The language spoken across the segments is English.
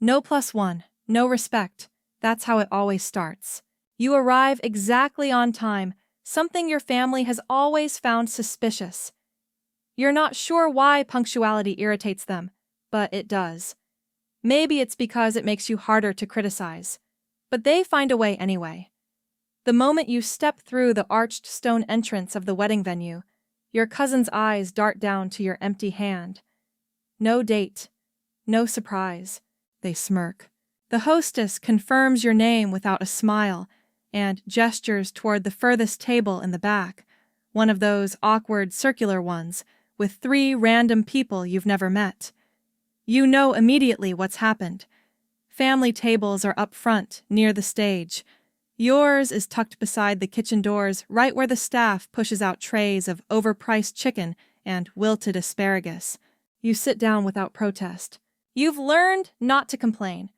No +1, no respect. That's how it always starts. You arrive exactly on time, something your family has always found suspicious. You're not sure why punctuality irritates them, but it does. Maybe it's because it makes you harder to criticize. But they find a way anyway. The moment you step through the arched stone entrance of the wedding venue, your cousin's eyes dart down to your empty hand. No date, no surprise. They smirk. The hostess confirms your name without a smile and gestures toward the furthest table in the back, one of those awkward circular ones with 3 random people you've never met. You know immediately what's happened. Family tables are up front, near the stage. Yours is tucked beside the kitchen doors, right where the staff pushes out trays of overpriced chicken and wilted asparagus. You sit down without protest. You've learned not to complain.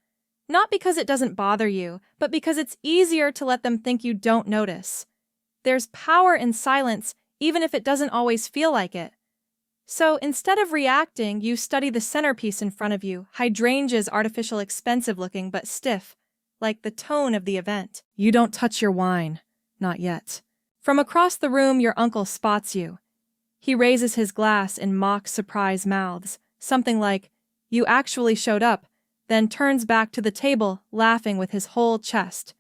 Not because it doesn't bother you, but because it's easier to let them think you don't notice. There's power in silence, even if it doesn't always feel like it. So instead of reacting, you study the centerpiece in front of you, hydrangeas artificial expensive looking but stiff, like the tone of the event. You don't touch your wine. Not yet. From across the room, your uncle spots you. He raises his glass in mock surprise mouths, something like, "You actually showed up," then turns back to the table, laughing with his whole chest.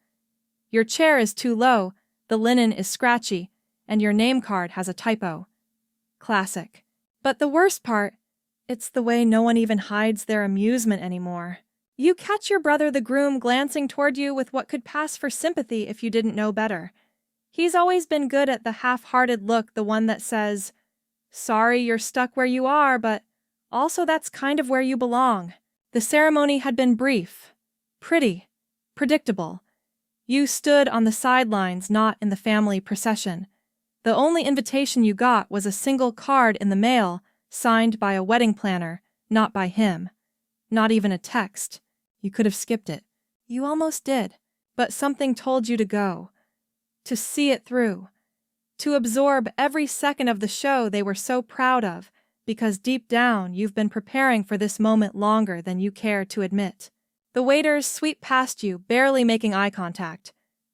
Your chair is too low, the linen is scratchy, and your name card has a typo. Classic. But the worst part, it's the way no one even hides their amusement anymore. You catch your brother the groom glancing toward you with what could pass for sympathy if you didn't know better. He's always been good at the half-hearted look, the one that says, "Sorry you're stuck where you are, but also that's kind of where you belong." The ceremony had been brief, pretty, predictable. You stood on the sidelines, not in the family procession. The only invitation you got was a single card in the mail, signed by a wedding planner, not by him. Not even a text. You could have skipped it. You almost did, but something told you to go. To see it through. To absorb every second of the show they were so proud of, because deep down you've been preparing for this moment longer than you care to admit. The waiters sweep past you, barely making eye contact.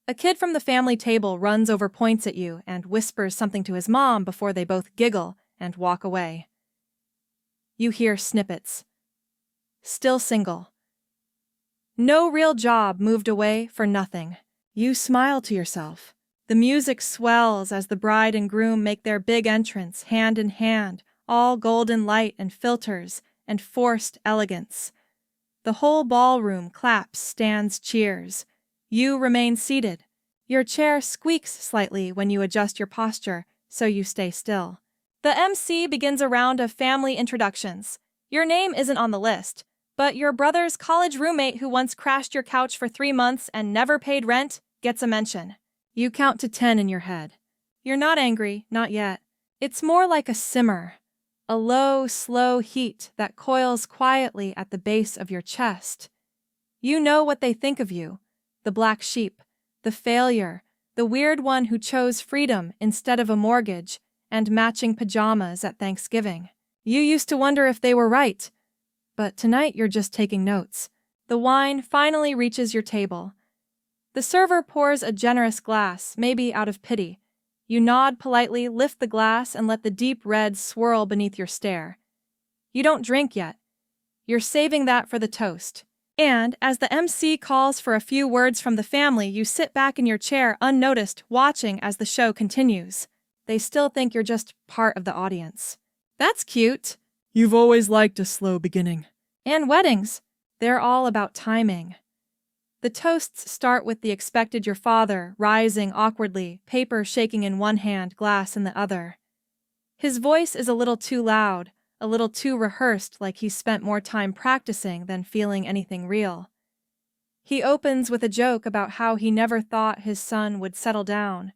A kid from the family table runs over, points at you, and whispers something to his mom before they both giggle and walk away. You hear snippets. Still single. No real job, moved away for nothing. You smile to yourself. The music swells as the bride and groom make their big entrance, hand in hand, all golden light and filters and forced elegance. The whole ballroom claps, stands, cheers. You remain seated. Your chair squeaks slightly when you adjust your posture, so you stay still. The MC begins a round of family introductions. Your name isn't on the list, but your brother's college roommate who once crashed your couch for 3 months and never paid rent gets a mention. You count to 10 in your head. You're not angry, not yet. It's more like a simmer, a low, slow heat that coils quietly at the base of your chest. You know what they think of you. The black sheep, the failure, the weird one who chose freedom instead of a mortgage and matching pajamas at Thanksgiving. You used to wonder if they were right, but tonight you're just taking notes. The wine finally reaches your table. The server pours a generous glass, maybe out of pity. You nod politely, lift the glass, and let the deep red swirl beneath your stare. You don't drink yet. You're saving that for the toast. And, as the MC calls for a few words from the family, you sit back in your chair unnoticed, watching as the show continues. They still think you're just part of the audience. That's cute. You've always liked a slow beginning. And weddings. They're all about timing. The toasts start with the expected, your father, rising awkwardly, paper shaking in one hand, glass in the other. His voice is a little too loud, a little too rehearsed, like he's spent more time practicing than feeling anything real. He opens with a joke about how he never thought his son would settle down,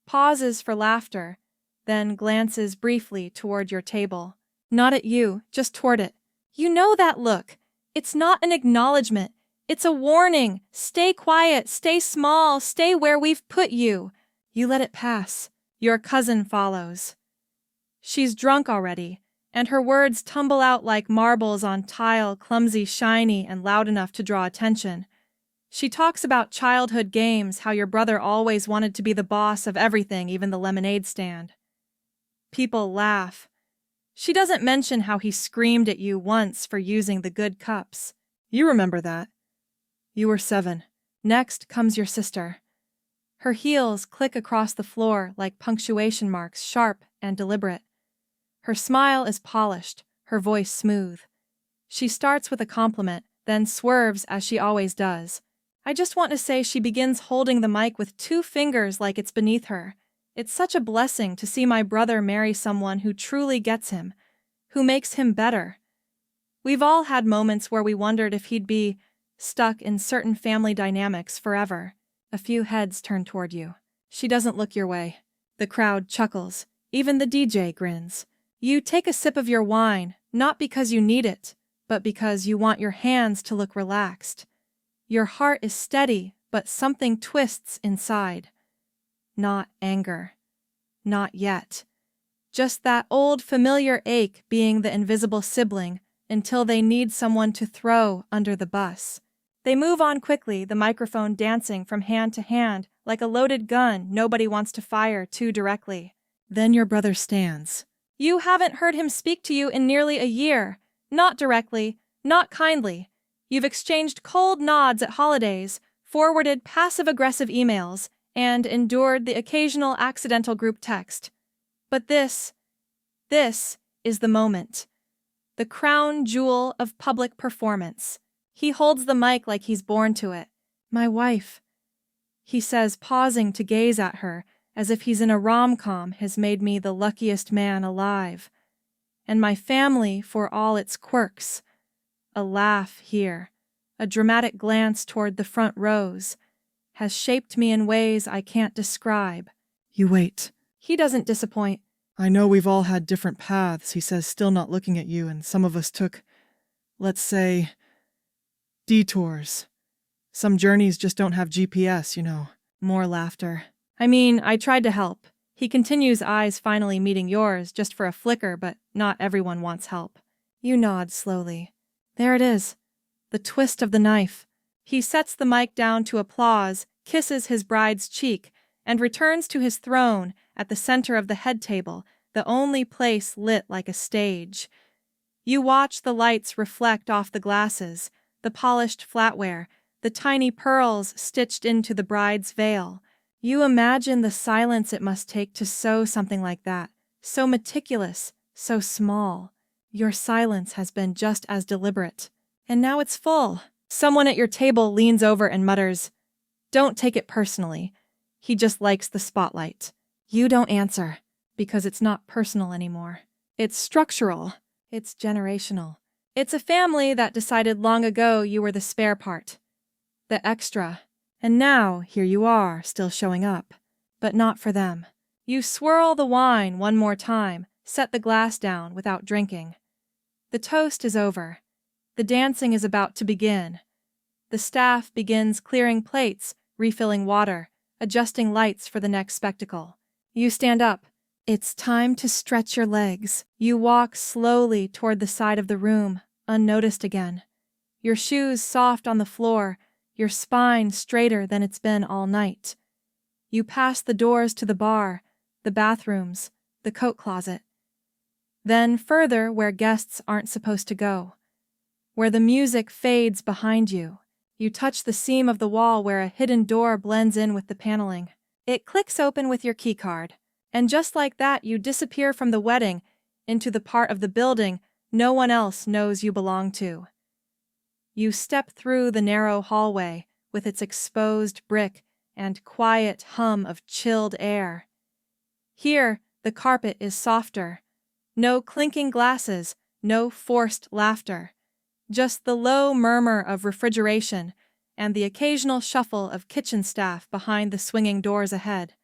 pauses for laughter, then glances briefly toward your table. Not at you, just toward it. You know that look. It's not an acknowledgement. It's a warning. Stay quiet, stay small, stay where we've put you. You let it pass. Your cousin follows. She's drunk already, and her words tumble out like marbles on tile, clumsy, shiny, and loud enough to draw attention. She talks about childhood games, how your brother always wanted to be the boss of everything, even the lemonade stand. People laugh. She doesn't mention how he screamed at you once for using the good cups. You remember that. You were 7. Next comes your sister. Her heels click across the floor like punctuation marks, sharp and deliberate. Her smile is polished, her voice smooth. She starts with a compliment, then swerves as she always does. I just want to say she begins holding the mic with 2 fingers like it's beneath her. It's such a blessing to see my brother marry someone who truly gets him, who makes him better. We've all had moments where we wondered if he'd be stuck in certain family dynamics forever. A few heads turn toward you. She doesn't look your way. The crowd chuckles. Even the DJ grins. You take a sip of your wine, not because you need it, but because you want your hands to look relaxed. Your heart is steady, but something twists inside. Not anger. Not yet. Just that old familiar ache being the invisible sibling until they need someone to throw under the bus. They move on quickly, the microphone dancing from hand to hand like a loaded gun nobody wants to fire too directly. Then your brother stands. You haven't heard him speak to you in nearly a year. Not directly, not kindly. You've exchanged cold nods at holidays, forwarded passive-aggressive emails, and endured the occasional accidental group text. But this is the moment. The crown jewel of public performance. He holds the mic like he's born to it. My wife, he says, pausing to gaze at her, as if he's in a rom-com, has made me the luckiest man alive. And my family, for all its quirks. A laugh here, a dramatic glance toward the front rows, has shaped me in ways I can't describe. You wait. He doesn't disappoint. I know we've all had different paths, he says, still not looking at you, and some of us took, let's say, detours. Some journeys just don't have GPS, you know. More laughter. I mean, I tried to help. He continues, eyes finally meeting yours, just for a flicker, but not everyone wants help. You nod slowly. There it is. The twist of the knife. He sets the mic down to applause, kisses his bride's cheek, and returns to his throne at the center of the head table, the only place lit like a stage. You watch the lights reflect off the glasses, the polished flatware, the tiny pearls stitched into the bride's veil. You imagine the silence it must take to sew something like that, so meticulous, so small. Your silence has been just as deliberate. And now it's full. Someone at your table leans over and mutters, "Don't take it personally. He just likes the spotlight." You don't answer, because it's not personal anymore. It's structural. It's generational. It's a family that decided long ago you were the spare part, the extra. And now, here you are, still showing up. But not for them. You swirl the wine one more time, set the glass down without drinking. The toast is over. The dancing is about to begin. The staff begins clearing plates, refilling water, adjusting lights for the next spectacle. You stand up. It's time to stretch your legs. You walk slowly toward the side of the room, unnoticed again. Your shoes soft on the floor, your spine straighter than it's been all night. You pass the doors to the bar, the bathrooms, the coat closet. Then further where guests aren't supposed to go. Where the music fades behind you. You touch the seam of the wall where a hidden door blends in with the paneling. It clicks open with your keycard. And just like that, you disappear from the wedding into the part of the building no one else knows you belong to. You step through the narrow hallway with its exposed brick and quiet hum of chilled air. Here, the carpet is softer. No clinking glasses, no forced laughter. Just the low murmur of refrigeration and the occasional shuffle of kitchen staff behind the swinging doors ahead.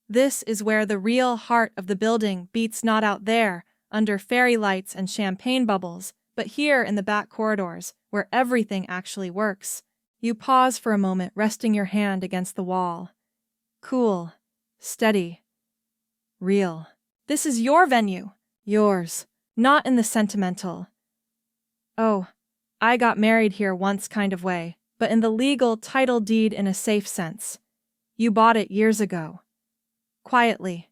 This is where the real heart of the building beats, not out there, under fairy lights and champagne bubbles, but here in the back corridors, where everything actually works. You pause for a moment, resting your hand against the wall. Cool, steady, real. This is your venue. Yours. Not in the sentimental, "Oh, I got married here once" kind of way, but in the legal title deed in a safe sense. You bought it years ago. Quietly.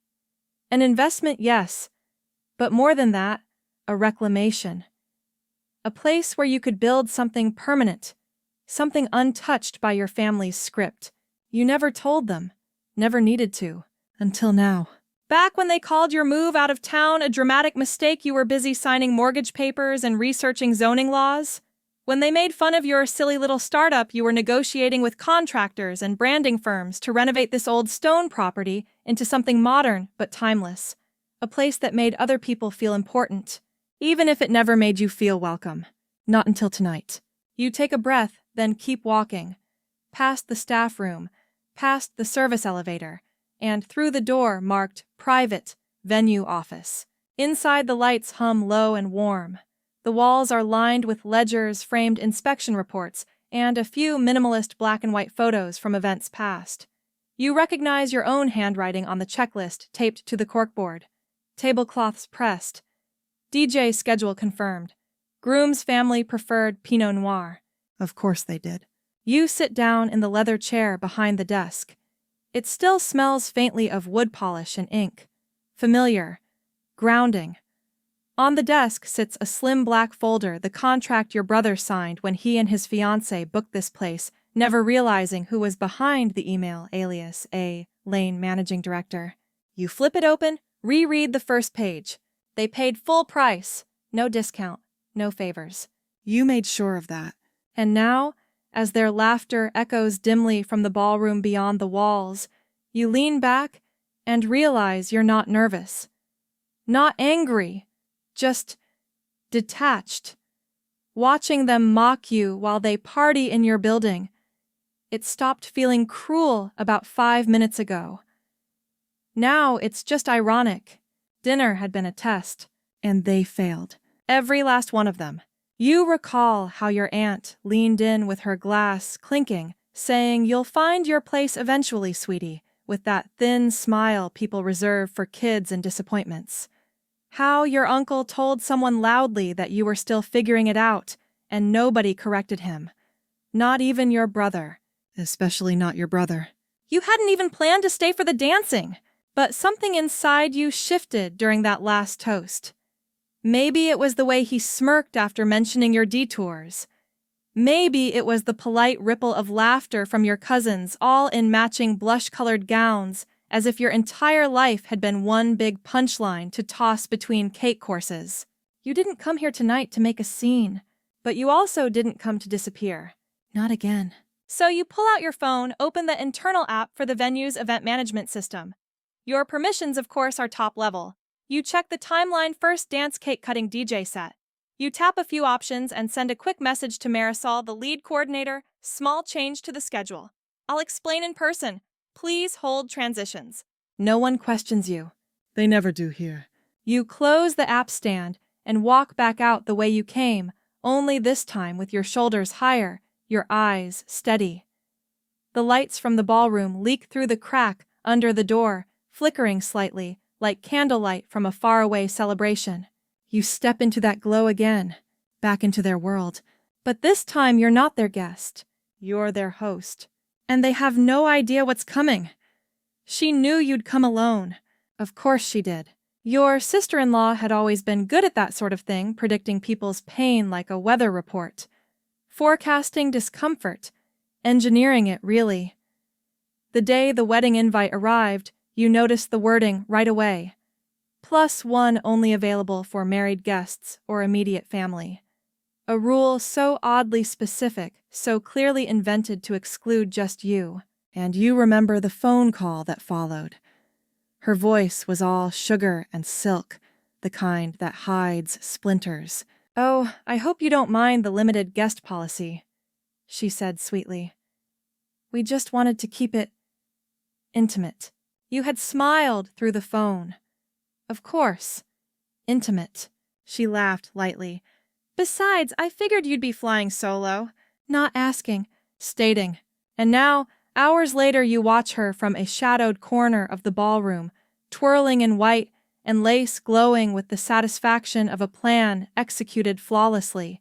An investment, yes, but more than that, a reclamation. A place where you could build something permanent, something untouched by your family's script. You never told them, never needed to, until now. Back when they called your move out of town a dramatic mistake, you were busy signing mortgage papers and researching zoning laws. When they made fun of your silly little startup, you were negotiating with contractors and branding firms to renovate this old stone property into something modern but timeless. A place that made other people feel important, even if it never made you feel welcome. Not until tonight. You take a breath, then keep walking. Past the staff room, past the service elevator, and through the door marked Private Venue Office. Inside, the lights hum low and warm. The walls are lined with ledgers, framed inspection reports, and a few minimalist black and white photos from events past. You recognize your own handwriting on the checklist taped to the corkboard. Tablecloths pressed. DJ schedule confirmed. Groom's family preferred Pinot Noir. Of course they did. You sit down in the leather chair behind the desk. It still smells faintly of wood polish and ink. Familiar. Grounding. On the desk sits a slim black folder, the contract your brother signed when he and his fiancée booked this place, never realizing who was behind the email alias A. Lane Managing Director. You flip it open, reread the first page. They paid full price. No discount. No favors. You made sure of that. And now, as their laughter echoes dimly from the ballroom beyond the walls, you lean back and realize you're not nervous. Not angry. Just detached. Watching them mock you while they party in your building. It stopped feeling cruel about 5 minutes ago. Now it's just ironic. Dinner had been a test, and they failed. Every last one of them. You recall how your aunt leaned in with her glass clinking, saying, "You'll find your place eventually, sweetie," with that thin smile people reserve for kids and disappointments. How your uncle told someone loudly that you were still figuring it out, and nobody corrected him. Not even your brother. Especially not your brother. You hadn't even planned to stay for the dancing, but something inside you shifted during that last toast. Maybe it was the way he smirked after mentioning your detours. Maybe it was the polite ripple of laughter from your cousins, all in matching blush-colored gowns, as if your entire life had been one big punchline to toss between cake courses. You didn't come here tonight to make a scene, but you also didn't come to disappear. Not again. So you pull out your phone, open the internal app for the venue's event management system. Your permissions, of course, are top level. You check the timeline first dance cake cutting DJ set. You tap a few options and send a quick message to Marisol, the lead coordinator. Small change to the schedule. I'll explain in person. Please hold transitions. No one questions you. They never do here. You close the app stand and walk back out the way you came, only this time with your shoulders higher, your eyes steady. The lights from the ballroom leak through the crack under the door, flickering slightly, like candlelight from a faraway celebration. You step into that glow again, back into their world. But this time you're not their guest. You're their host. And they have no idea what's coming. She knew you'd come alone. Of course she did. Your sister-in-law had always been good at that sort of thing, predicting people's pain like a weather report. Forecasting discomfort. Engineering it, really. The day the wedding invite arrived, you noticed the wording right away. +1 only available for married guests or immediate family. A rule so oddly specific, so clearly invented to exclude just you. And you remember the phone call that followed. Her voice was all sugar and silk, the kind that hides splinters. "Oh, I hope you don't mind the limited guest policy," she said sweetly. "We just wanted to keep it intimate." You had smiled through the phone. "Of course. Intimate." She laughed lightly. "Besides, I figured you'd be flying solo." Not asking, stating. And now, hours later, you watch her from a shadowed corner of the ballroom, twirling in white and lace glowing with the satisfaction of a plan executed flawlessly.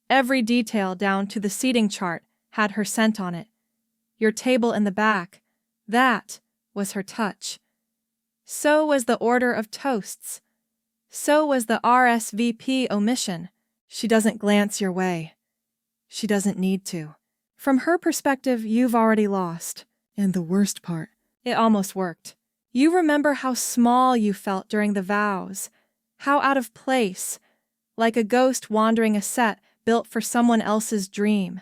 Every detail down to the seating chart had her scent on it. Your table in the back, that was her touch. So was the order of toasts. So was the RSVP omission. She doesn't glance your way. She doesn't need to. From her perspective, you've already lost. And the worst part, it almost worked. You remember how small you felt during the vows, how out of place, like a ghost wandering a set built for someone else's dream.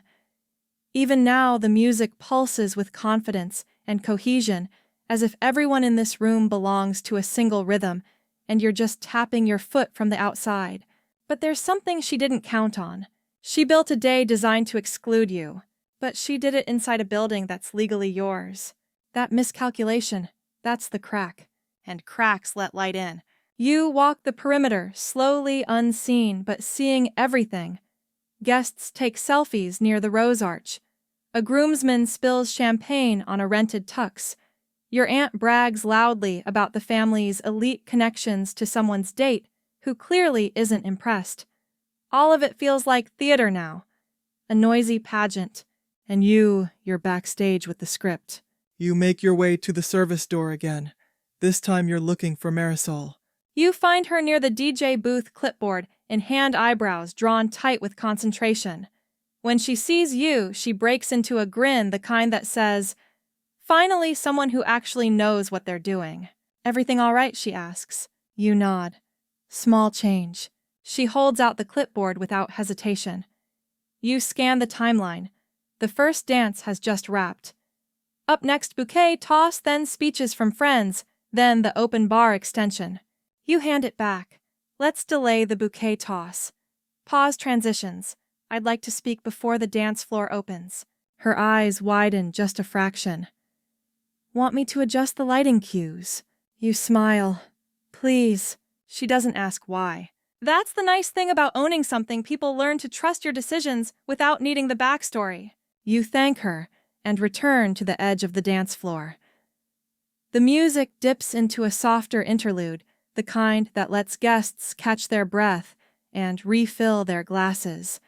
Even now, the music pulses with confidence and cohesion, as if everyone in this room belongs to a single rhythm, and you're just tapping your foot from the outside. But there's something she didn't count on. She built a day designed to exclude you, but she did it inside a building that's legally yours. That miscalculation, that's the crack. And cracks let light in. You walk the perimeter, slowly unseen, but seeing everything. Guests take selfies near the rose arch. A groomsman spills champagne on a rented tux. Your aunt brags loudly about the family's elite connections to someone's date who clearly isn't impressed. All of it feels like theater now. A noisy pageant. And you're backstage with the script. You make your way to the service door again. This time you're looking for Marisol. You find her near the DJ booth clipboard in hand, eyebrows drawn tight with concentration. When she sees you, she breaks into a grin, the kind that says, "Finally, someone who actually knows what they're doing." "Everything all right?" she asks. You nod. "Small change." She holds out the clipboard without hesitation. You scan the timeline. The first dance has just wrapped. Up next, bouquet toss, then speeches from friends, then the open bar extension. You hand it back. "Let's delay the bouquet toss. Pause transitions. I'd like to speak before the dance floor opens." Her eyes widen just a fraction. "Want me to adjust the lighting cues?" You smile. "Please." She doesn't ask why. That's the nice thing about owning something. People learn to trust your decisions without needing the backstory. You thank her and return to the edge of the dance floor. The music dips into a softer interlude, the kind that lets guests catch their breath and refill their glasses.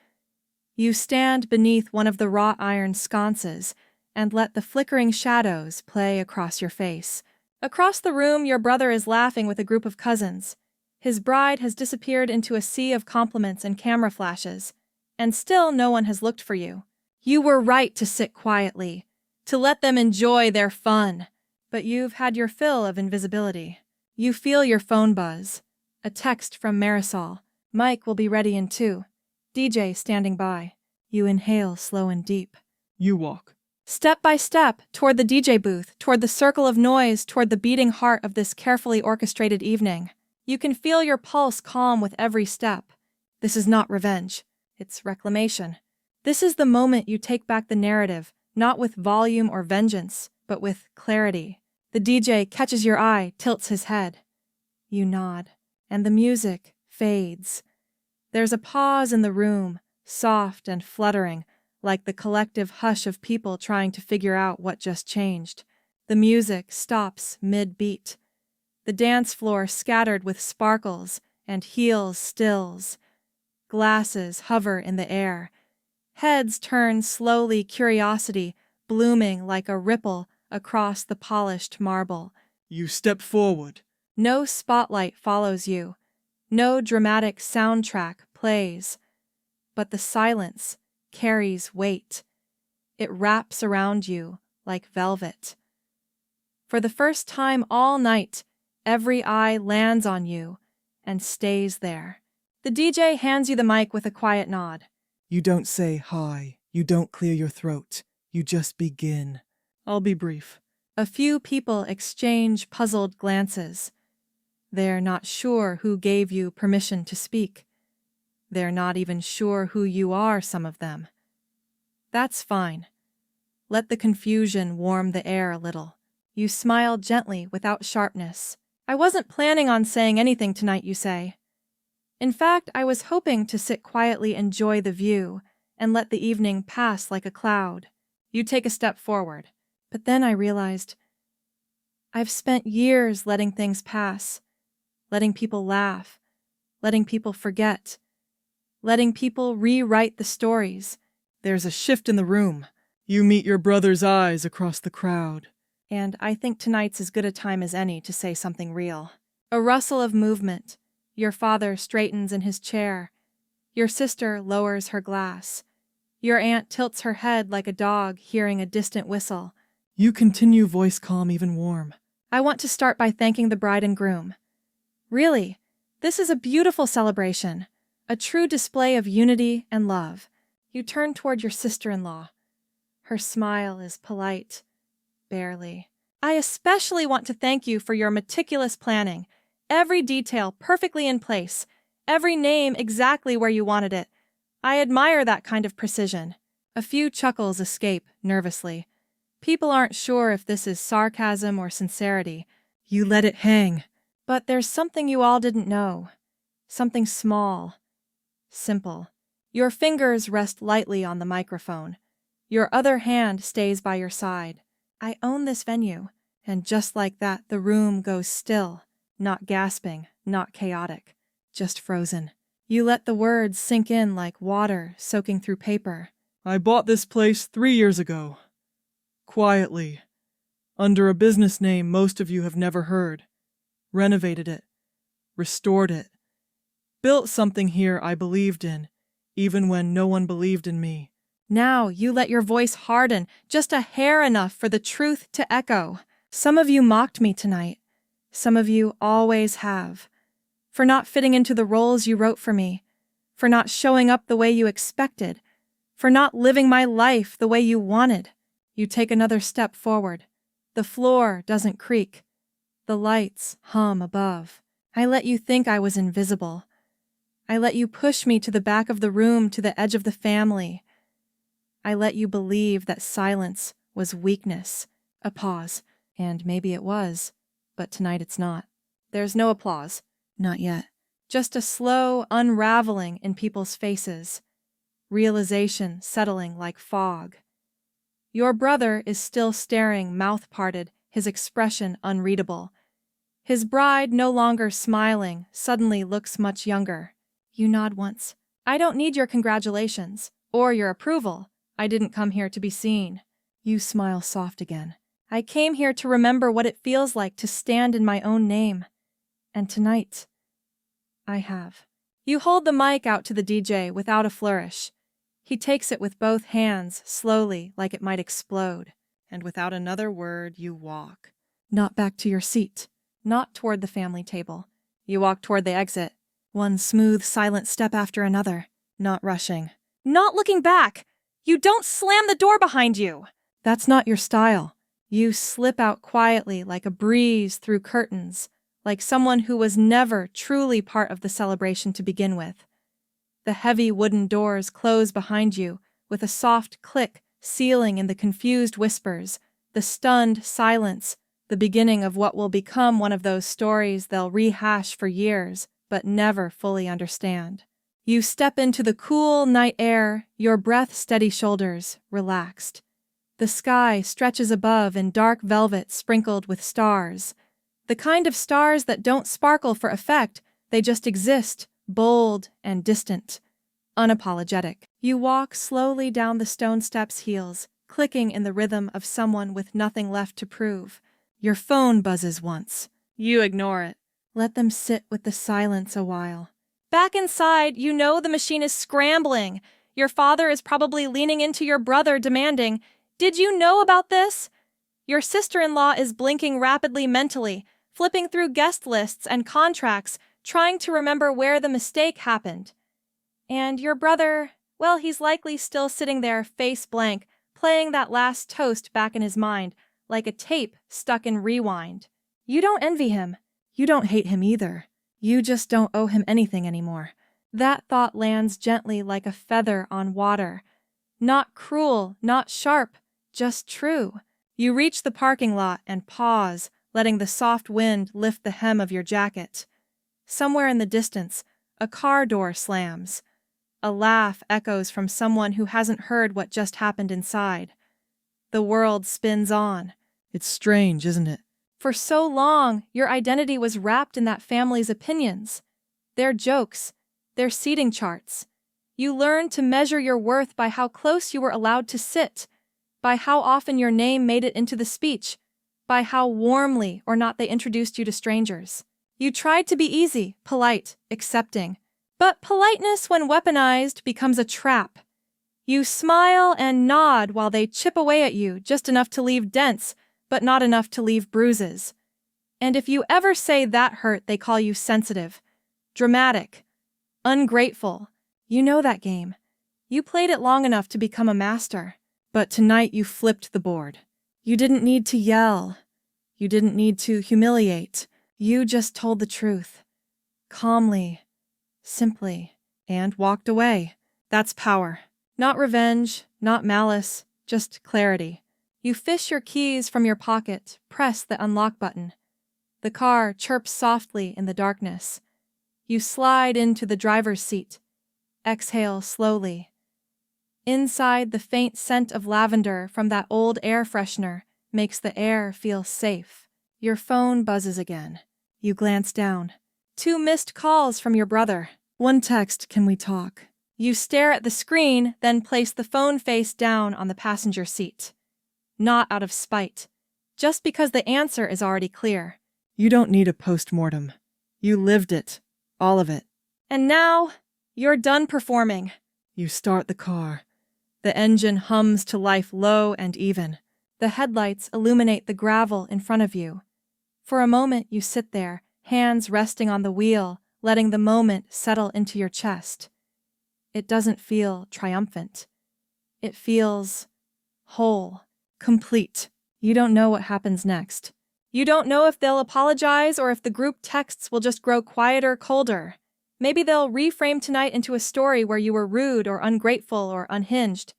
You stand beneath one of the wrought iron sconces and let the flickering shadows play across your face. Across the room, your brother is laughing with a group of cousins. His bride has disappeared into a sea of compliments and camera flashes, and still no one has looked for you. You were right to sit quietly, to let them enjoy their fun, but you've had your fill of invisibility. You feel your phone buzz. A text from Marisol. "Mike will be ready in 2. DJ standing by." You inhale slow and deep. You walk. Step by step, toward the DJ booth, toward the circle of noise, toward the beating heart of this carefully orchestrated evening. You can feel your pulse calm with every step. This is not revenge. It's reclamation. This is the moment you take back the narrative, not with volume or vengeance, but with clarity. The DJ catches your eye, tilts his head. You nod, and the music fades. There's a pause in the room, soft and fluttering, like the collective hush of people trying to figure out what just changed. The music stops mid-beat. The dance floor scattered with sparkles and heels stills. Glasses hover in the air. Heads turn slowly, curiosity blooming like a ripple across the polished marble. You step forward. No spotlight follows you. No dramatic soundtrack plays. But the silence carries weight. It wraps around you like velvet. For the first time all night, every eye lands on you and stays there. The DJ hands you the mic with a quiet nod. You don't say hi. You don't clear your throat. You just begin. I'll be brief. A few people exchange puzzled glances. They're not sure who gave you permission to speak. They're not even sure who you are, some of them. That's fine. Let the confusion warm the air a little. You smile gently without sharpness. "I wasn't planning on saying anything tonight," you say. "In fact, I was hoping to sit quietly, enjoy the view, and let the evening pass like a cloud." You take a step forward. "But then I realized I've spent years letting things pass. letting people laugh, letting people forget, letting people rewrite the stories. There's a shift in the room. You meet your brother's eyes across the crowd. And I think tonight's as good a time as any to say something real. A rustle of movement. Your father straightens in his chair. Your sister lowers her glass. Your aunt tilts her head like a dog hearing a distant whistle. You continue, voice calm, even warm. I want to start by thanking the bride and groom. Really, this is a beautiful celebration, a true display of unity and love. You turn toward your sister-in-law. Her smile is polite, barely. I especially want to thank you for your meticulous planning, every detail perfectly in place, every name exactly where you wanted it. I admire that kind of precision. A few chuckles escape nervously. People aren't sure if this is sarcasm or sincerity. You let it hang. But there's something you all didn't know. Something small, simple. Your fingers rest lightly on the microphone. Your other hand stays by your side. I own this venue. And just like that, the room goes still, not gasping, not chaotic, just frozen. You let the words sink in like water soaking through paper. I bought this place 3 years ago. Quietly. Under a business name most of you have never heard. Renovated it. Restored it. Built something here I believed in, even when no one believed in me. Now you let your voice harden, just a hair enough for the truth to echo. Some of you mocked me tonight. Some of you always have. For not fitting into the roles you wrote for me. For not showing up the way you expected. For not living my life the way you wanted. You take another step forward. The floor doesn't creak. The lights hum above. I let you think I was invisible. I let you push me to the back of the room, to the edge of the family. I let you believe that silence was weakness. A pause. And maybe it was, but tonight it's not. There's no applause. Not yet. Just a slow unraveling in people's faces. Realization settling like fog. Your brother is still staring, mouth parted, his expression unreadable. His bride, no longer smiling, suddenly looks much younger. You nod once. I don't need your congratulations, or your approval. I didn't come here to be seen. You smile soft again. I came here to remember what it feels like to stand in my own name. And tonight, I have. You hold the mic out to the DJ without a flourish. He takes it with both hands, slowly, like it might explode. And without another word, you walk. Not back to your seat. Not toward the family table. You walk toward the exit. One smooth, silent step after another. Not rushing. Not looking back! You don't slam the door behind you! That's not your style. You slip out quietly like a breeze through curtains, like someone who was never truly part of the celebration to begin with. The heavy wooden doors close behind you, with a soft click sealing in the confused whispers, the stunned silence, the beginning of what will become one of those stories they'll rehash for years, but never fully understand. You step into the cool night air, your breath steady, shoulders relaxed. The sky stretches above in dark velvet sprinkled with stars. The kind of stars that don't sparkle for effect, they just exist, bold and distant, unapologetic. You walk slowly down the stone steps, heels clicking in the rhythm of someone with nothing left to prove. Your phone buzzes once. You ignore it. Let them sit with the silence a while. Back inside, you know the machine is scrambling. Your father is probably leaning into your brother, demanding, "Did you know about this?" Your sister-in-law is blinking rapidly mentally, flipping through guest lists and contracts, trying to remember where the mistake happened. And your brother, well, he's likely still sitting there, face blank, playing that last toast back in his mind, like a tape stuck in rewind. You don't envy him. You don't hate him either. You just don't owe him anything anymore. That thought lands gently like a feather on water. Not cruel, not sharp, just true. You reach the parking lot and pause, letting the soft wind lift the hem of your jacket. Somewhere in the distance, a car door slams. A laugh echoes from someone who hasn't heard what just happened inside. The world spins on. It's strange, isn't it? For so long, your identity was wrapped in that family's opinions, their jokes, their seating charts. You learned to measure your worth by how close you were allowed to sit, by how often your name made it into the speech, by how warmly or not they introduced you to strangers. You tried to be easy, polite, accepting. But politeness, when weaponized, becomes a trap. You smile and nod while they chip away at you, just enough to leave dents, but not enough to leave bruises. And if you ever say that hurt, they call you sensitive, dramatic, ungrateful. You know that game. You played it long enough to become a master. But tonight you flipped the board. You didn't need to yell. You didn't need to humiliate. You just told the truth. Calmly, simply, and walked away. That's power. Not revenge, not malice, just clarity. You fish your keys from your pocket, press the unlock button. The car chirps softly in the darkness. You slide into the driver's seat. Exhale slowly. Inside, the faint scent of lavender from that old air freshener makes the air feel safe. Your phone buzzes again. You glance down. 2 missed calls from your brother. 1 text, "Can we talk?" You stare at the screen, then place the phone face down on the passenger seat. Not out of spite, just because the answer is already clear. You don't need a post-mortem. You lived it. All of it. And now, you're done performing. You start the car. The engine hums to life low and even. The headlights illuminate the gravel in front of you. For a moment you sit there, hands resting on the wheel, letting the moment settle into your chest. It doesn't feel triumphant. It feels whole, complete. You don't know what happens next. You don't know if they'll apologize or if the group texts will just grow quieter, colder. Maybe they'll reframe tonight into a story where you were rude or ungrateful or unhinged.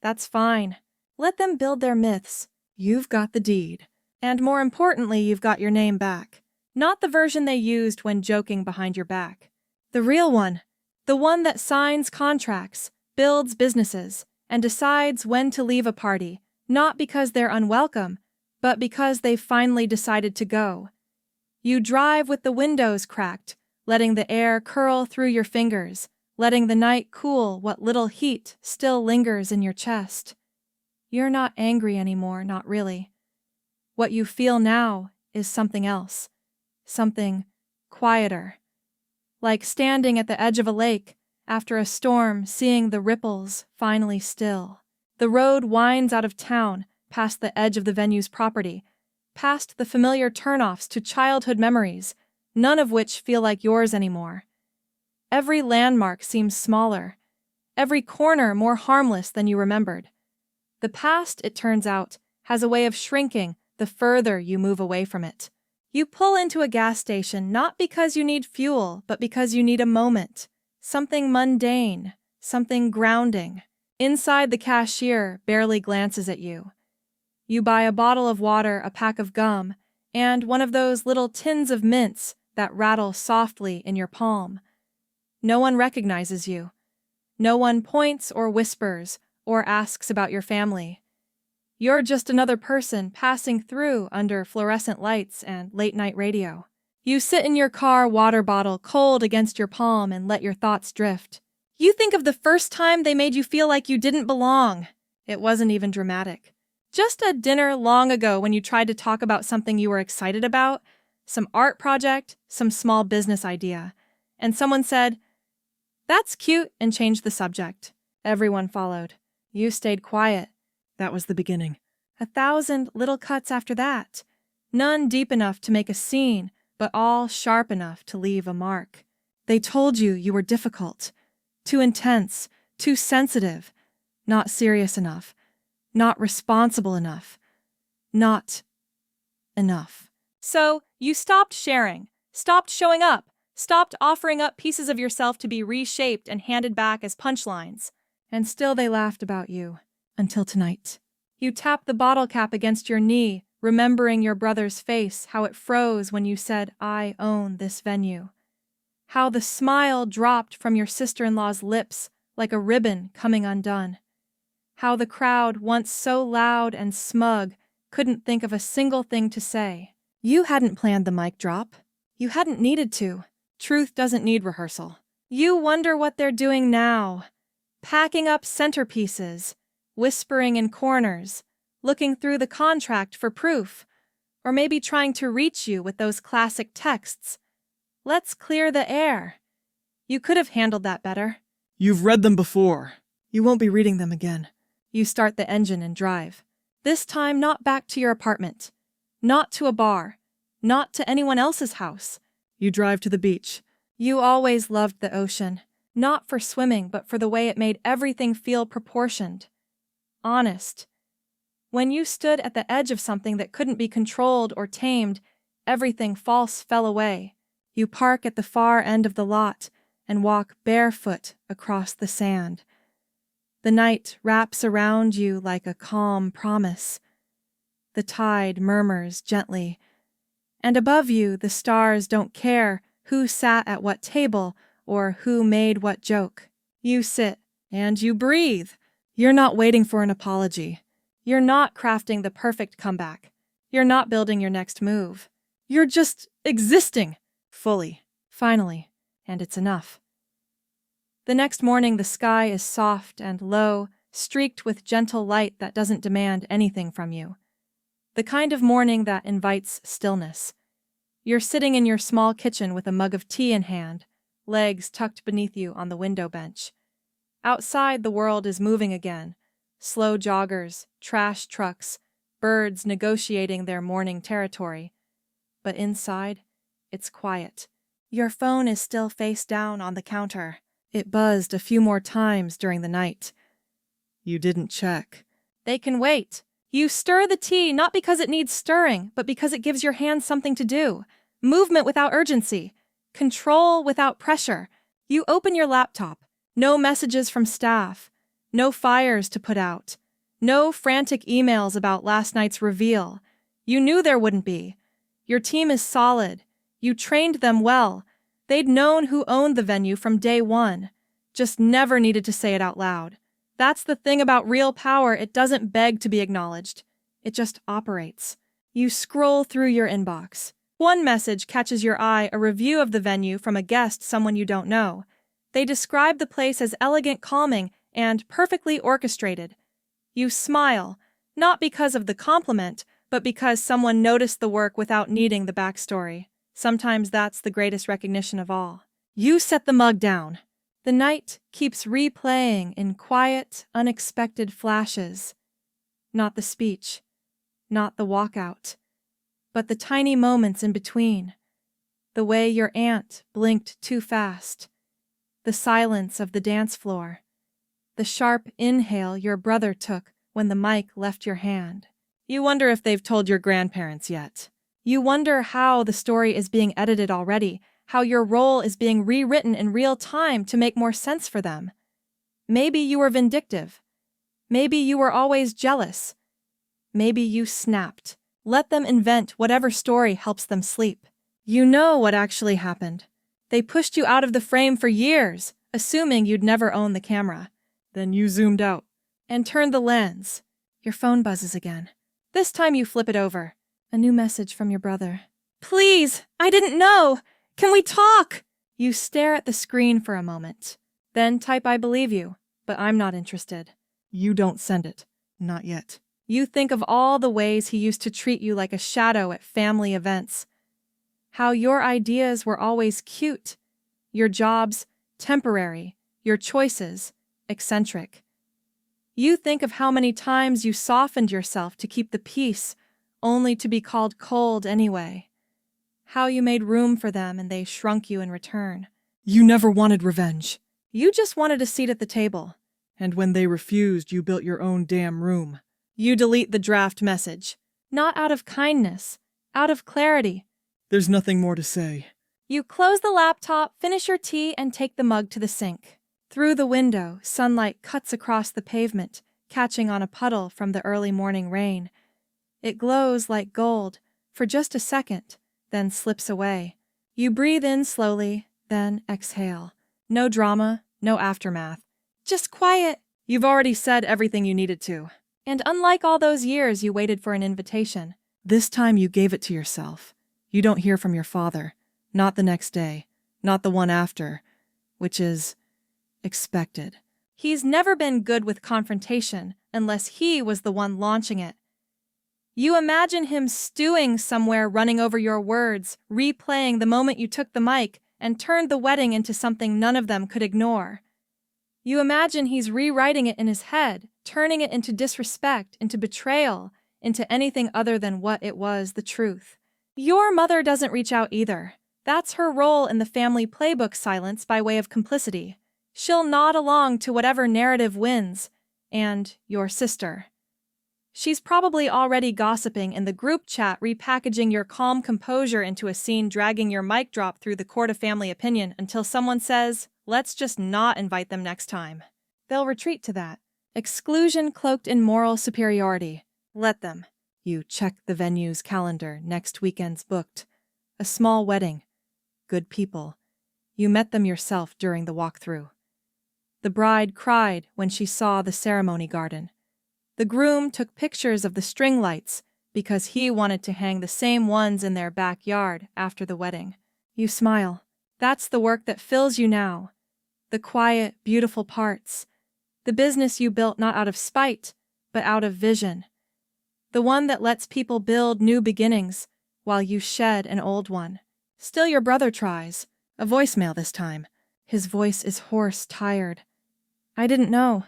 That's fine. Let them build their myths. You've got the deed. And more importantly, you've got your name back. Not the version they used when joking behind your back. The real one. The one that signs contracts, builds businesses, and decides when to leave a party, not because they're unwelcome, but because they've finally decided to go. You drive with the windows cracked, letting the air curl through your fingers, letting the night cool what little heat still lingers in your chest. You're not angry anymore, not really. What you feel now is something else, something quieter. Like standing at the edge of a lake after a storm, seeing the ripples finally still. The road winds out of town, past the edge of the venue's property, past the familiar turnoffs to childhood memories, none of which feel like yours anymore. Every landmark seems smaller, every corner more harmless than you remembered. The past, it turns out, has a way of shrinking the further you move away from it. You pull into a gas station not because you need fuel, but because you need a moment. Something mundane, something grounding. Inside, the cashier barely glances at you. You buy a bottle of water, a pack of gum, and one of those little tins of mints that rattle softly in your palm. No one recognizes you. No one points or whispers or asks about your family. You're just another person passing through under fluorescent lights and late-night radio. You sit in your car, water bottle cold against your palm, and let your thoughts drift. You think of the first time they made you feel like you didn't belong. It wasn't even dramatic. Just a dinner long ago when you tried to talk about something you were excited about, some art project, some small business idea, and someone said, "That's cute," and changed the subject. Everyone followed. You stayed quiet. That was the beginning. 1,000 little cuts after that. None deep enough to make a scene, but all sharp enough to leave a mark. They told you you were difficult, too intense, too sensitive, not serious enough, not responsible enough, not enough. So you stopped sharing, stopped showing up, stopped offering up pieces of yourself to be reshaped and handed back as punchlines. And still they laughed about you. Until tonight. You tapped the bottle cap against your knee, remembering your brother's face, how it froze when you said, "I own this venue." How the smile dropped from your sister-in-law's lips like a ribbon coming undone. How the crowd, once so loud and smug, couldn't think of a single thing to say. You hadn't planned the mic drop. You hadn't needed to. Truth doesn't need rehearsal. You wonder what they're doing now. Packing up centerpieces, whispering in corners, looking through the contract for proof, or maybe trying to reach you with those classic texts. Let's clear the air. You could have handled that better. You've read them before. You won't be reading them again. You start the engine and drive. This time not back to your apartment. Not to a bar. Not to anyone else's house. You drive to the beach. You always loved the ocean. Not for swimming, but for the way it made everything feel proportioned. Honest. When you stood at the edge of something that couldn't be controlled or tamed, everything false fell away. You park at the far end of the lot and walk barefoot across the sand. The night wraps around you like a calm promise. The tide murmurs gently, and above you the stars don't care who sat at what table or who made what joke. You sit and you breathe. You're not waiting for an apology. You're not crafting the perfect comeback. You're not building your next move. You're just existing fully, finally, and it's enough. The next morning the sky is soft and low, streaked with gentle light that doesn't demand anything from you. The kind of morning that invites stillness. You're sitting in your small kitchen with a mug of tea in hand, legs tucked beneath you on the window bench. Outside the world is moving again. Slow joggers, trash trucks, birds negotiating their morning territory. But inside, it's quiet. Your phone is still face down on the counter. It buzzed a few more times during the night. You didn't check. They can wait. You stir the tea not because it needs stirring, but because it gives your hands something to do. Movement without urgency. Control without pressure. You open your laptop. No messages from staff. No fires to put out. No frantic emails about last night's reveal. You knew there wouldn't be. Your team is solid. You trained them well. They'd known who owned the venue from day one. Just never needed to say it out loud. That's the thing about real power, it doesn't beg to be acknowledged. It just operates. You scroll through your inbox. One message catches your eye, a review of the venue from a guest, someone you don't know. They describe the place as elegant, calming, and perfectly orchestrated. You smile, not because of the compliment, but because someone noticed the work without needing the backstory. Sometimes that's the greatest recognition of all. You set the mug down. The night keeps replaying in quiet, unexpected flashes. Not the speech, not the walkout, but the tiny moments in between. The way your aunt blinked too fast. The silence of the dance floor. The sharp inhale your brother took when the mic left your hand. You wonder if they've told your grandparents yet. You wonder how the story is being edited already, how your role is being rewritten in real time to make more sense for them. Maybe you were vindictive. Maybe you were always jealous. Maybe you snapped. Let them invent whatever story helps them sleep. You know what actually happened. They pushed you out of the frame for years, assuming you'd never own the camera. Then you zoomed out. And turned the lens. Your phone buzzes again. This time you flip it over. A new message from your brother. Please, I didn't know. Can we talk? You stare at the screen for a moment. Then type I believe you, but I'm not interested. You don't send it. Not yet. You think of all the ways he used to treat you like a shadow at family events. How your ideas were always cute. Your jobs, temporary. Your choices, eccentric. You think of how many times you softened yourself to keep the peace, only to be called cold anyway. How you made room for them and they shrunk you in return. You never wanted revenge. You just wanted a seat at the table. And when they refused, you built your own damn room. You delete the draft message. Not out of kindness, out of clarity. There's nothing more to say. You close the laptop, finish your tea, and take the mug to the sink. Through the window, sunlight cuts across the pavement, catching on a puddle from the early morning rain. It glows like gold for just a second, then slips away. You breathe in slowly, then exhale. No drama, no aftermath. Just quiet. You've already said everything you needed to. And unlike all those years you waited for an invitation, This time you gave it to yourself. You don't hear from your father. Not the next day. Not the one after. Which is expected. He's never been good with confrontation unless he was the one launching it. You imagine him stewing somewhere, running over your words, replaying the moment you took the mic and turned the wedding into something none of them could ignore. You imagine he's rewriting it in his head, turning it into disrespect, into betrayal, into anything other than what it was, the truth. Your mother doesn't reach out either. That's her role in the family playbook, silence by way of complicity. She'll nod along to whatever narrative wins. And your sister. She's probably already gossiping in the group chat, repackaging your calm composure into a scene, dragging your mic drop through the court of family opinion until someone says, let's just not invite them next time. They'll retreat to that. Exclusion cloaked in moral superiority. Let them. You check the venue's calendar, next weekend's booked. A small wedding. Good people. You met them yourself during the walkthrough. The bride cried when she saw the ceremony garden. The groom took pictures of the string lights because he wanted to hang the same ones in their backyard after the wedding. You smile. That's the work that fills you now. The quiet, beautiful parts. The business you built not out of spite, but out of vision. The one that lets people build new beginnings while you shed an old one. Still your brother tries. A voicemail this time. His voice is hoarse, tired. I didn't know.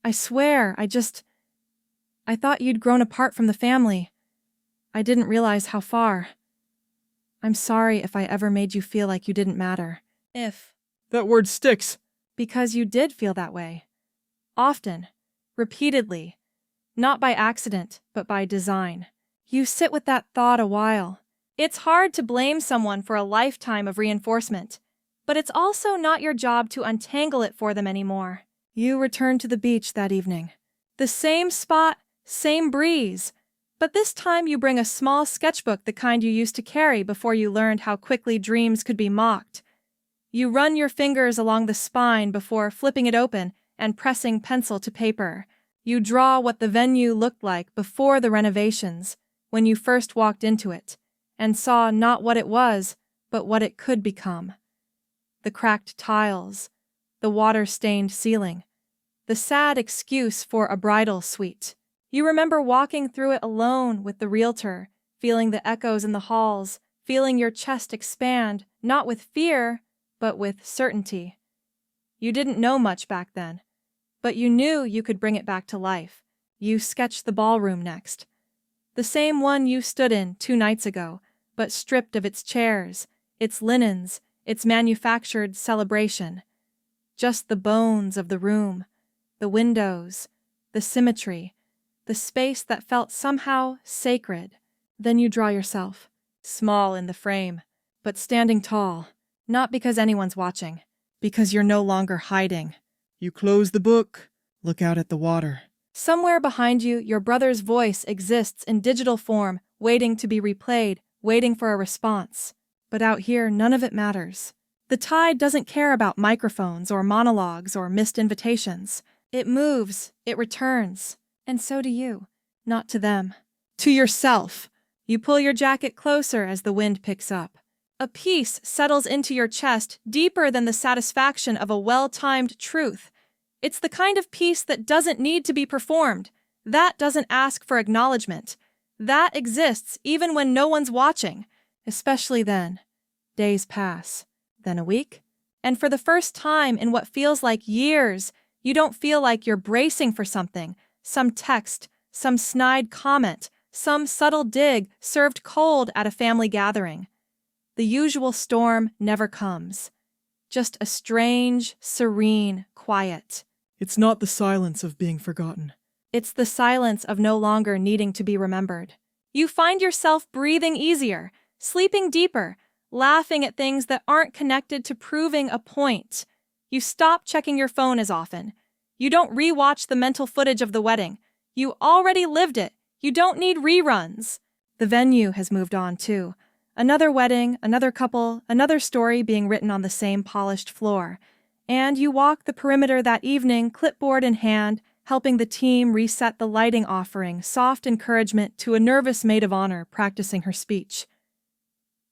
I swear, I thought you'd grown apart from the family. I didn't realize how far. I'm sorry if I ever made you feel like you didn't matter. If. That word sticks. Because you did feel that way. Often. Repeatedly. Not by accident, but by design. You sit with that thought a while. It's hard to blame someone for a lifetime of reinforcement, but it's also not your job to untangle it for them anymore. You return to the beach that evening. The same spot, same breeze, but this time you bring a small sketchbook, the kind you used to carry before you learned how quickly dreams could be mocked. You run your fingers along the spine before flipping it open and pressing pencil to paper. You draw what the venue looked like before the renovations, when you first walked into it, and saw not what it was, but what it could become. The cracked tiles, the water-stained ceiling, the sad excuse for a bridal suite. You remember walking through it alone with the realtor, feeling the echoes in the halls, feeling your chest expand, not with fear, but with certainty. You didn't know much back then, but you knew you could bring it back to life. You sketched the ballroom next. The same one you stood in 2 nights ago, but stripped of its chairs, its linens, its manufactured celebration. Just the bones of the room, the windows, the symmetry, the space that felt somehow sacred. Then you draw yourself, small in the frame, but standing tall, not because anyone's watching, because you're no longer hiding. You close the book, look out at the water. Somewhere behind you, your brother's voice exists in digital form, waiting to be replayed, waiting for a response. But out here, none of it matters. The tide doesn't care about microphones or monologues or missed invitations. It moves, it returns. And so do you. Not to them. To yourself. You pull your jacket closer as the wind picks up. A peace settles into your chest deeper than the satisfaction of a well-timed truth. It's the kind of peace that doesn't need to be performed. That doesn't ask for acknowledgement. That exists even when no one's watching. Especially then. Days pass. Then a week. And for the first time in what feels like years, you don't feel like you're bracing for something. Some text, some snide comment, some subtle dig served cold at a family gathering. The usual storm never comes. Just a strange, serene quiet. It's not the silence of being forgotten. It's the silence of no longer needing to be remembered. You find yourself breathing easier, sleeping deeper, laughing at things that aren't connected to proving a point. You stop checking your phone as often. You don't rewatch the mental footage of the wedding. You already lived it. You don't need reruns. The venue has moved on too. Another wedding, another couple, another story being written on the same polished floor. And you walk the perimeter that evening, clipboard in hand, helping the team reset the lighting, offering soft encouragement to a nervous maid of honor practicing her speech.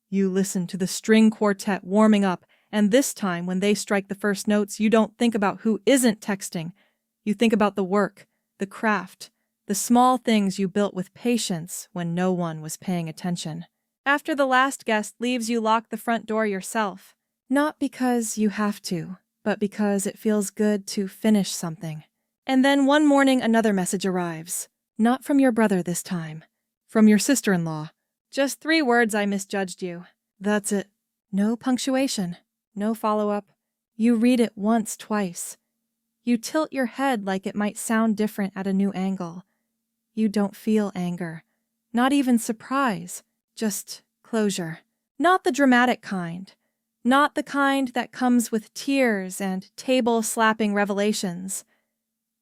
You listen to the string quartet warming up, and this time when they strike the first notes, you don't think about who isn't texting. You think about the work, the craft, the small things you built with patience when no one was paying attention. After the last guest leaves, you lock the front door yourself. Not because you have to, but because it feels good to finish something. And then one morning another message arrives. Not from your brother this time. From your sister-in-law. Just 3 words: I misjudged you. That's it. No punctuation. No follow-up. You read it once, twice. You tilt your head like it might sound different at a new angle. You don't feel anger. Not even surprise. Just closure. Not the dramatic kind. Not the kind that comes with tears and table-slapping revelations.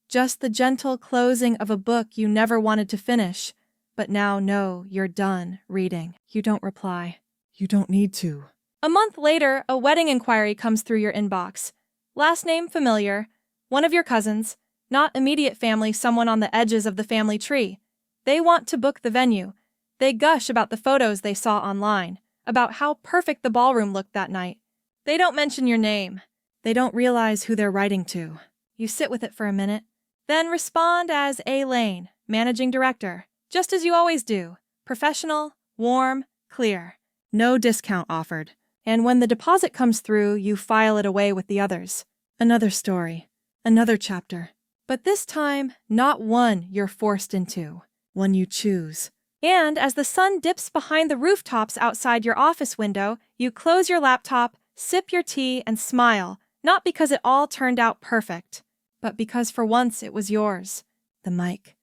Just the gentle closing of a book you never wanted to finish, but now know you're done reading. You don't reply. You don't need to. A month later, a wedding inquiry comes through your inbox. Last name familiar, one of your cousins, not immediate family, someone on the edges of the family tree. They want to book the venue. They gush about the photos they saw online, about how perfect the ballroom looked that night. They don't mention your name. They don't realize who they're writing to. You sit with it for a minute, then respond as A. Lane, managing director, just as you always do. Professional, warm, clear. No discount offered. And when the deposit comes through, you file it away with the others. Another story. Another chapter. But this time, not one you're forced into. One you choose. And as the sun dips behind the rooftops outside your office window, you close your laptop, sip your tea, and smile, not because it all turned out perfect, but because for once it was yours. The mic.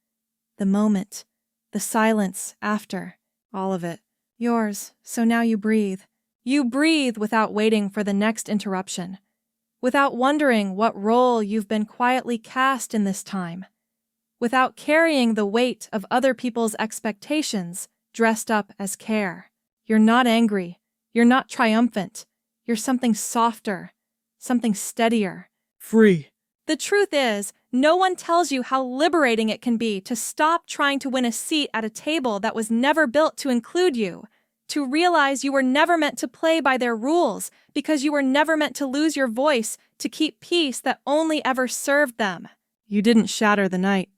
The moment. The silence after. All of it. Yours. So now you breathe. You breathe without waiting for the next interruption. Without wondering what role you've been quietly cast in this time. Without carrying the weight of other people's expectations dressed up as care. You're not angry. You're not triumphant. You're something softer. Something steadier. Free. The truth is, no one tells you how liberating it can be to stop trying to win a seat at a table that was never built to include you. To realize you were never meant to play by their rules because you were never meant to lose your voice to keep peace that only ever served them. You didn't shatter the night.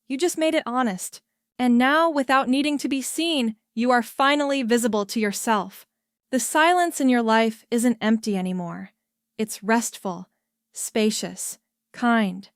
You just made it honest. And now, without needing to be seen, you are finally visible to yourself. The silence in your life isn't empty anymore. It's restful, spacious, kind.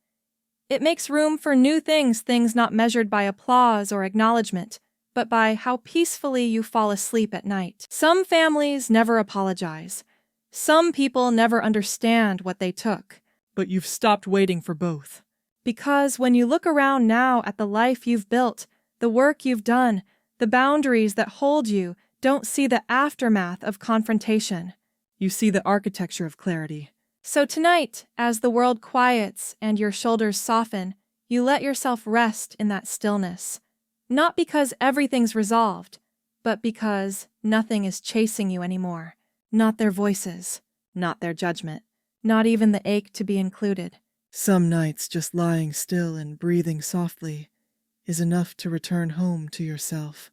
It makes room for new things not measured by applause or acknowledgement, but by how peacefully you fall asleep at night. Some families never apologize. Some people never understand what they took. But you've stopped waiting for both. Because when you look around now at the life you've built, the work you've done, the boundaries that hold you, don't see the aftermath of confrontation. You see the architecture of clarity. So tonight, as the world quiets and your shoulders soften, you let yourself rest in that stillness. Not because everything's resolved, but because nothing is chasing you anymore. Not their voices, not their judgment, not even the ache to be included. Some nights just lying still and breathing softly is enough to return home to yourself.